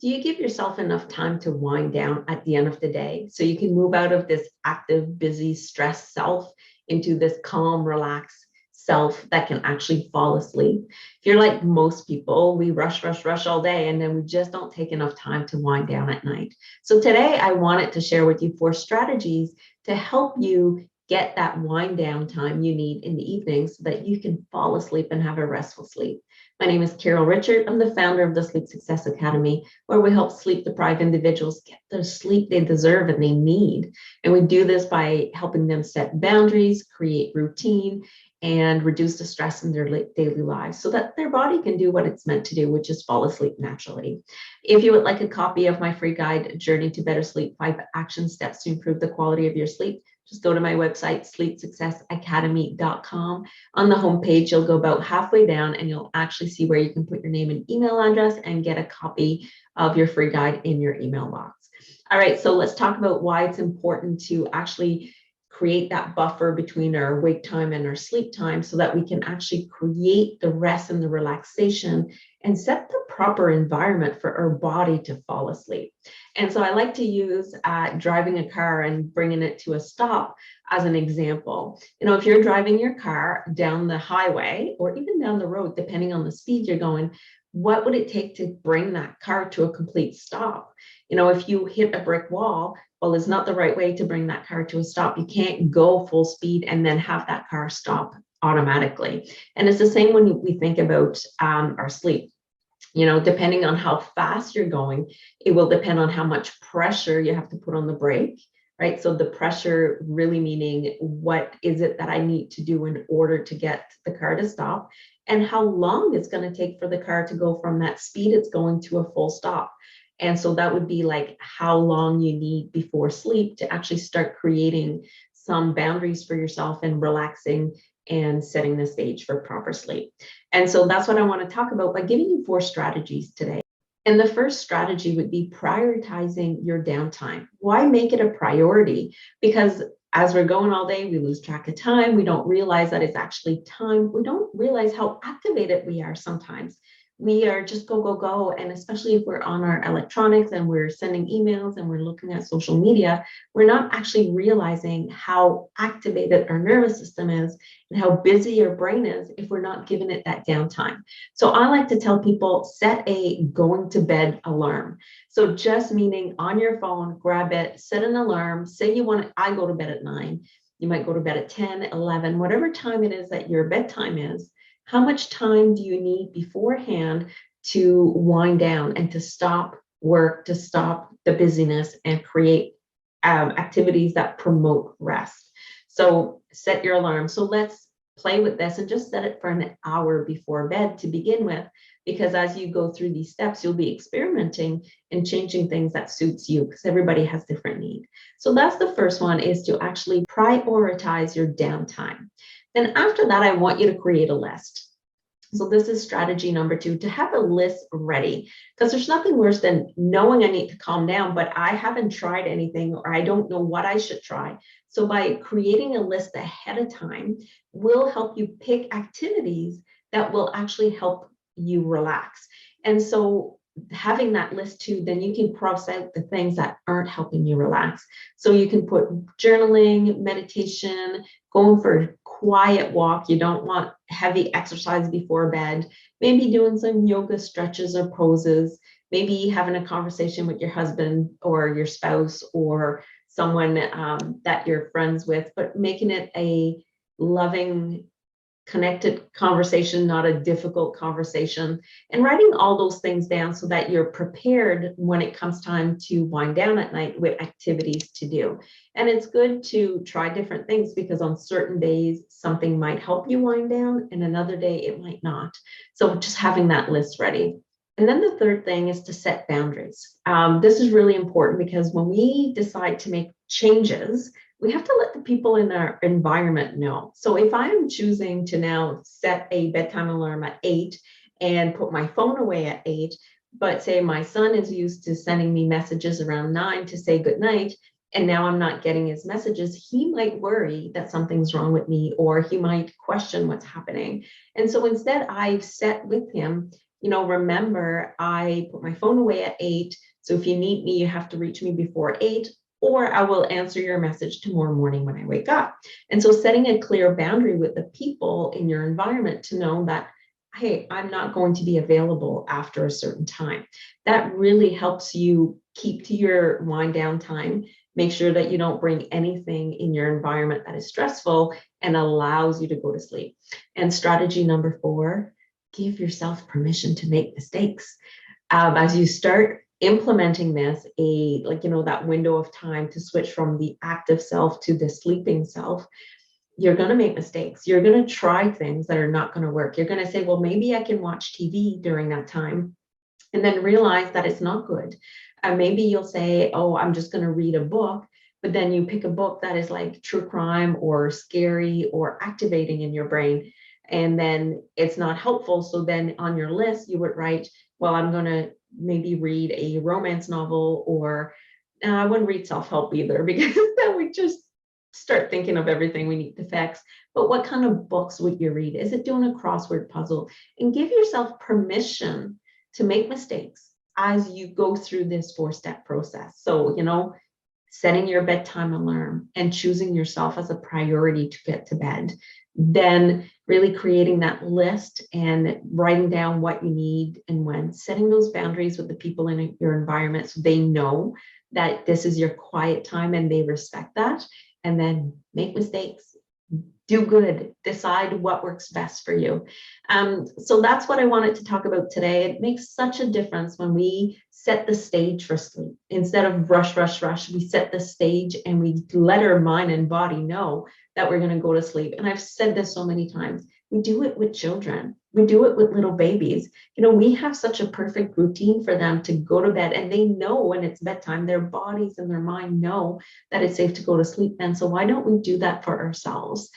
Do you give yourself enough time to wind down at the end of the day so you can move out of this active, busy, stressed self into this calm, relaxed self that can actually fall asleep? If you're like most people, we rush, rush, rush all day, and then we just don't take enough time to wind down at night. So today I wanted to share with you 4 strategies to help you get that wind down time you need in the evening so that you can fall asleep and have a restful sleep. My name is Carol Richard. I'm the founder of the Sleep Success Academy, where we help sleep deprived individuals get the sleep they deserve and they need. And we do this by helping them set boundaries, create routine, and reduce the stress in their daily lives so that their body can do what it's meant to do, which is fall asleep naturally. If you would like a copy of my free guide, Journey to Better Sleep, 5 Action Steps to Improve the Quality of Your Sleep, just go to my website, sleepsuccessacademy.com. On the homepage, you'll go about halfway down and you'll actually see where you can put your name and email address and get a copy of your free guide in your email box. All right, so let's talk about why it's important to actually create that buffer between our wake time and our sleep time so that we can actually create the rest and the relaxation and set the proper environment for our body to fall asleep. And so I like to use driving a car and bringing it to a stop as an example. If you're driving your car down the highway or even down the road, depending on the speed you're going, what would it take to bring that car to a complete stop? If you hit a brick wall, well, it's not the right way to bring that car to a stop. You can't go full speed and then have that car stop automatically. And it's the same when we think about our sleep. Depending on how fast you're going, it will depend on how much pressure you have to put on the brake, right? So the pressure really meaning what is it that I need to do in order to get the car to stop, and how long it's going to take for the car to go from that speed it's going to a full stop. And so that would be like how long you need before sleep to actually start creating some boundaries for yourself and relaxing and setting the stage for proper sleep. And so that's what I want to talk about by giving you 4 strategies today. And the first strategy would be prioritizing your downtime. Why make it a priority? Because as we're going all day, we lose track of time. We don't realize that it's actually time. We don't realize how activated we are sometimes. We are just go, go, go. And especially if we're on our electronics and we're sending emails and we're looking at social media, we're not actually realizing how activated our nervous system is and how busy your brain is if we're not giving it that downtime. So I like to tell people, set a going to bed alarm. So just meaning on your phone, grab it, set an alarm. Say I go to bed at 9. You might go to bed at 10, 11, whatever time it is that your bedtime is. How much time do you need beforehand to wind down and to stop work, to stop the busyness and create activities that promote rest? So set your alarm. So let's play with this and just set it for an hour before bed to begin with, because as you go through these steps, you'll be experimenting and changing things that suits you because everybody has different needs. So that's the first one, is to actually prioritize your downtime. Then after that, I want you to create a list. So this is strategy number 2, to have a list ready, because there's nothing worse than knowing I need to calm down, but I haven't tried anything or I don't know what I should try. So by creating a list ahead of time will help you pick activities that will actually help you relax. And so having that list too, then you can cross out the things that aren't helping you relax. So you can put journaling, meditation, going for a quiet walk. You don't want heavy exercise before bed. Maybe doing some yoga stretches or poses. Maybe having a conversation with your husband or your spouse or someone that you're friends with, but making it a loving, connected conversation, not a difficult conversation, and writing all those things down so that you're prepared when it comes time to wind down at night with activities to do. And it's good to try different things because on certain days, something might help you wind down and another day it might not. So just having that list ready. And then the third thing is to set boundaries. This is really important because when we decide to make changes, we have to let the people in our environment know. So if I'm choosing to now set a bedtime alarm at 8 and put my phone away at 8, but say my son is used to sending me messages around 9 to say good night, and now I'm not getting his messages, he might worry that something's wrong with me, or he might question what's happening. And so instead, I've set with him remember, I put my phone away at 8. So if you need me, you have to reach me before 8, or I will answer your message tomorrow morning when I wake up. And so setting a clear boundary with the people in your environment to know that, hey, I'm not going to be available after a certain time. That really helps you keep to your wind down time. Make sure that you don't bring anything in your environment that is stressful and allows you to go to sleep. And strategy number 4, give yourself permission to make mistakes. As you start implementing this, that window of time to switch from the active self to the sleeping self, you're going to make mistakes. You're going to try things that are not going to work. You're going to say, well, maybe I can watch TV during that time, and then realize that it's not good. Maybe you'll say, oh, I'm just going to read a book, but then you pick a book that is like true crime or scary or activating in your brain, and then it's not helpful. So then on your list, you would write, well, I'm going to maybe read a romance novel, or I wouldn't read self-help either, because then we just start thinking of everything we need to fix. But what kind of books would you read? Is it doing a crossword puzzle? And give yourself permission to make mistakes as you go through this 4-step process. So, setting your bedtime alarm and choosing yourself as a priority to get to bed, then really creating that list and writing down what you need and when, setting those boundaries with the people in your environment so they know that this is your quiet time and they respect that, and then make mistakes. Do good, decide what works best for you. So that's what I wanted to talk about today. It makes such a difference when we set the stage for sleep. Instead of rush, we set the stage and we let our mind and body know that we're going to go to sleep. And I've said this so many times. We do it with children. We do it with little babies. We have such a perfect routine for them to go to bed, and they know when it's bedtime. Their bodies and their mind know that it's safe to go to sleep. And so why don't we do that for ourselves?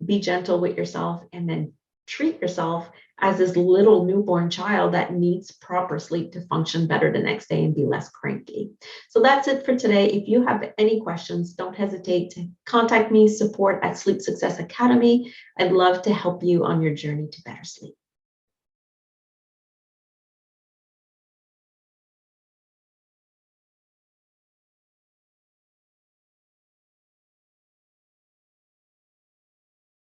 Be gentle with yourself, and then treat yourself as this little newborn child that needs proper sleep to function better the next day and be less cranky. So that's it for today. If you have any questions, don't hesitate to contact me, support at Sleep Success Academy. I'd love to help you on your journey to better sleep.